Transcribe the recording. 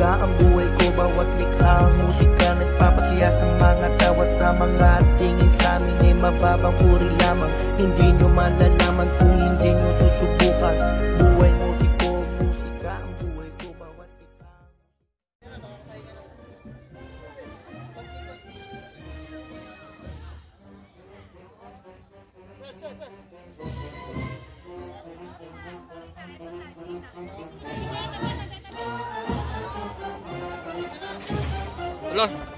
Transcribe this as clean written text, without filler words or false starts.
musika ang buhay ko, bawat likha ang musika nagpapasaya sa mga tao at sa mga tingin sa amin ay mababang uri lamang. Hindi nyo malalaman kung hindi nyo susubukan. Buhay musiko, musika ang buhay ko, bawat likha. Hello.